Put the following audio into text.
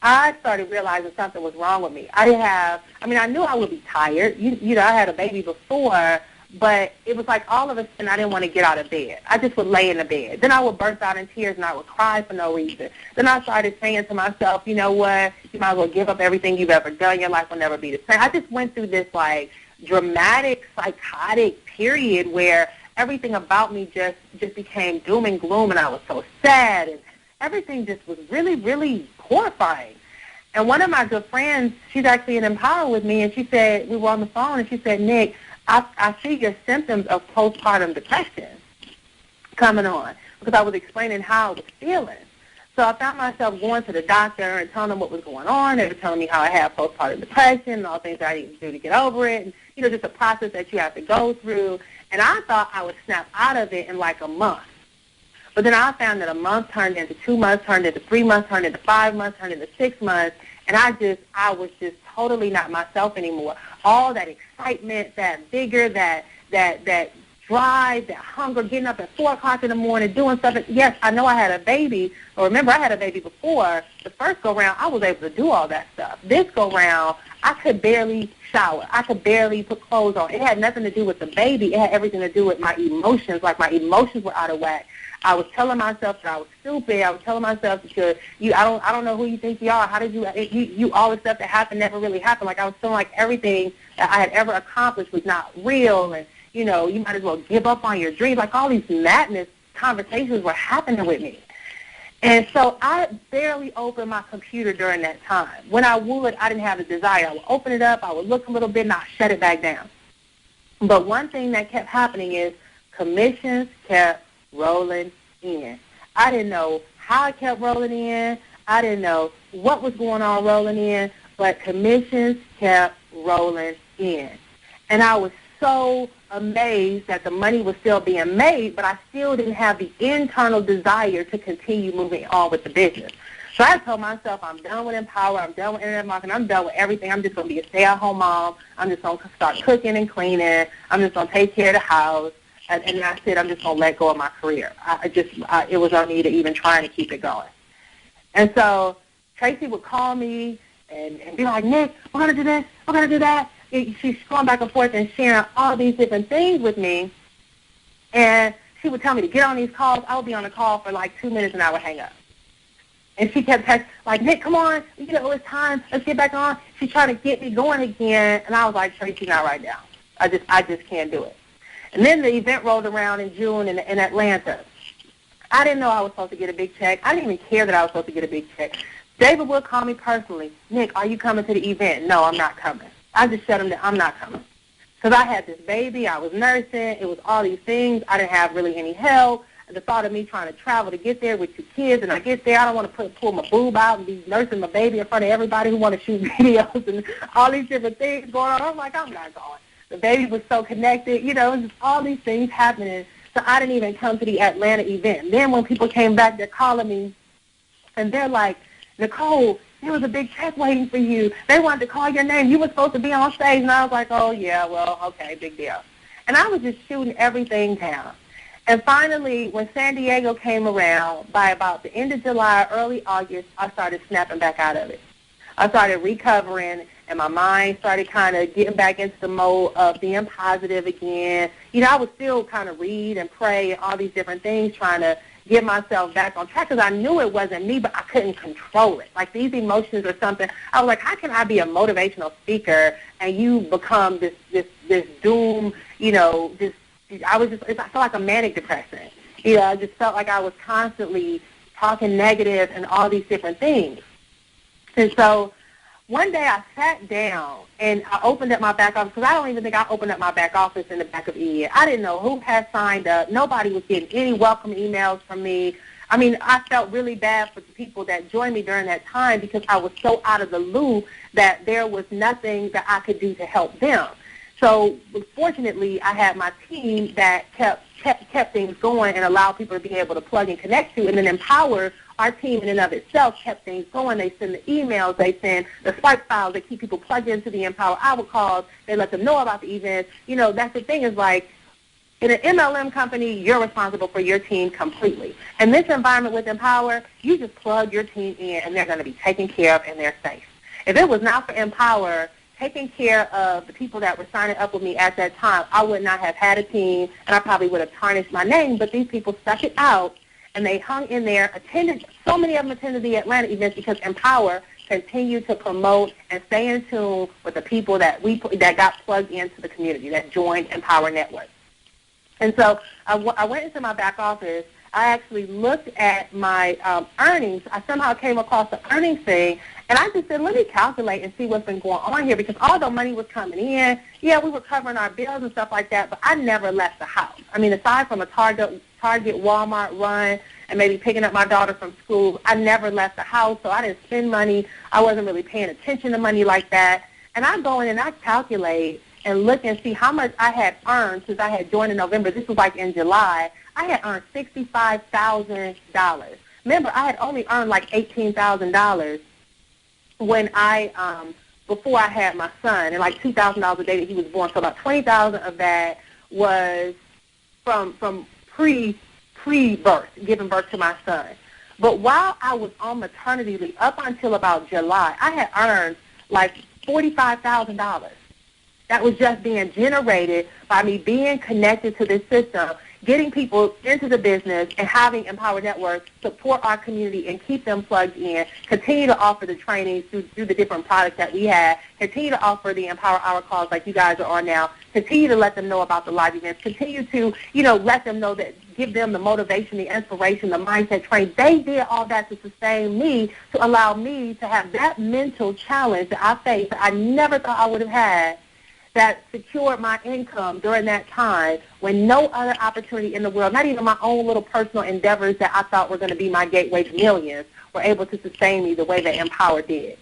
I started realizing something was wrong with me. I knew I would be tired. You know, I had a baby before, but it was like all of a sudden I didn't want to get out of bed. I just would lay in the bed. Then I would burst out in tears and I would cry for no reason. Then I started saying to myself, you know what, you might as well give up everything you've ever done. Your life will never be the same. I just went through this, like, dramatic, psychotic period where everything about me just became doom and gloom, and I was so sad, and everything just was really, really horrifying. And one of my good friends, she's actually in Empower with me, and she said, we were on the phone, and she said, Nick, I see your symptoms of postpartum depression coming on, because I was explaining how I was feeling. So I found myself going to the doctor and telling them what was going on. They were telling me how I had postpartum depression and all the things that I needed to do to get over it, and, you know, just a process that you have to go through. And I thought I would snap out of it in like a month. But then I found that a month turned into 2 months, turned into 3 months, turned into 5 months, turned into 6 months, and I was just totally not myself anymore. All that excitement, that vigor, that drive, that hunger, getting up at 4 o'clock in the morning, doing something. Yes, I know I had a baby, or remember I had a baby before. The first go-round, I was able to do all that stuff. This go-round, I could barely shower. I could barely put clothes on. It had nothing to do with the baby. It had everything to do with my emotions. Like, my emotions were out of whack. I was telling myself that I was stupid. I was telling myself that I don't know who you think you are. How did you all the stuff that happened never really happened. Like, I was feeling like everything that I had ever accomplished was not real, and, you know, you might as well give up on your dreams. Like, all these madness conversations were happening with me. And so I barely opened my computer during that time. When I would, I didn't have the desire. I would open it up, I would look a little bit, and I'd shut it back down. But one thing that kept happening is commissions kept rolling in. I didn't know how it kept rolling in. I didn't know what was going on rolling in, but commissions kept rolling in. And I was so amazed that the money was still being made, but I still didn't have the internal desire to continue moving on with the business. So I told myself, I'm done with Empower, I'm done with internet marketing, I'm done with everything. I'm just going to be a stay-at-home mom. I'm just going to start cooking and cleaning. I'm just going to take care of the house. And that's it. I'm just going to let go of my career. It was on me to even trying to keep it going. And so Tracy would call me and be like, Nick, we're going to do this, we're going to do that. She's going back and forth and sharing all these different things with me. And she would tell me to get on these calls. I would be on a call for like 2 minutes and I would hang up. And she kept texting, like, Nick, come on, you know, it's time, let's get back on. She's trying to get me going again. And I was like, Tracy, not right now. I just can't do it. And then the event rolled around in June in Atlanta. I didn't know I was supposed to get a big check. I didn't even care that I was supposed to get a big check. David would call me personally. Nick, are you coming to the event? No, I'm not coming. I just shut him down. I'm not coming. Because I had this baby. I was nursing. It was all these things. I didn't have really any help. The thought of me trying to travel to get there with 2 kids, and I get there, I don't want to pull my boob out and be nursing my baby in front of everybody who want to shoot videos and all these different things going on. I'm like, I'm not going. The baby was so connected, you know, just all these things happening. So I didn't even come to the Atlanta event. Then when people came back, they're calling me, and they're like, Nicole, there was a big check waiting for you. They wanted to call your name. You were supposed to be on stage. And I was like, oh, yeah, well, okay, big deal. And I was just shooting everything down. And finally, when San Diego came around, by about the end of July, early August, I started snapping back out of it. I started recovering, and my mind started kind of getting back into the mode of being positive again. You know, I would still kind of read and pray and all these different things, trying to get myself back on track, because I knew it wasn't me, but I couldn't control it. Like, these emotions or something, I was like, how can I be a motivational speaker and you become this doom, you know, I felt like a manic depressant. You know, I just felt like I was constantly talking negative and all these different things. And so one day I sat down and I opened up my back office, because I don't even think I opened up my back office in the back of EA. I didn't know who had signed up. Nobody was getting any welcome emails from me. I mean, I felt really bad for the people that joined me during that time, because I was so out of the loop that there was nothing that I could do to help them. So fortunately, I had my team that kept things going and allowed people to be able to plug and connect to, and then Empower, our team in and of itself, kept things going. They send the emails, they send the swipe files, they keep people plugged into the Empower Hour calls, they let them know about the events. You know, that's the thing, is like, In an MLM company, you're responsible for your team completely. In this environment with Empower, you just plug your team in, and they're going to be taken care of, and they're safe. If it was not for Empower taking care of the people that were signing up with me at that time, I would not have had a team, and I probably would have tarnished my name. But these people stuck it out, and they hung in there, attended. So many of them attended the Atlanta events because Empower continued to promote and stay in tune with the people that got plugged into the community, that joined Empower Network. And so I went into my back office. I actually looked at my earnings. I somehow came across the earnings thing, and I just said, let me calculate and see what's been going on here, because although money was coming in, yeah, we were covering our bills and stuff like that, but I never left the house. I mean, aside from a Target, Walmart run, and maybe picking up my daughter from school, I never left the house, so I didn't spend money. I wasn't really paying attention to money like that. And I go in and I calculate and look and see how much I had earned since I had joined in November. This was like in July. I had earned $65,000. Remember, I had only earned like $18,000 when before I had my son, and like $2,000 a day that he was born. So about $20,000 of that was from pre-birth, giving birth to my son. But while I was on maternity leave, up until about July, I had earned like $45,000. That was just being generated by me being connected to this system, getting people into the business, and having Empower Network support our community and keep them plugged in, continue to offer the trainings through the different products that we have, continue to offer the Empower Hour calls like you guys are on now, continue to let them know about the live events, continue to, let them know that, give them the motivation, the inspiration, the mindset training. They did all that to sustain me, to allow me to have that mental challenge that I faced that I never thought I would have had, that secured my income during that time when no other opportunity in the world, not even my own little personal endeavors that I thought were going to be my gateway to millions, were able to sustain me the way that Empower did.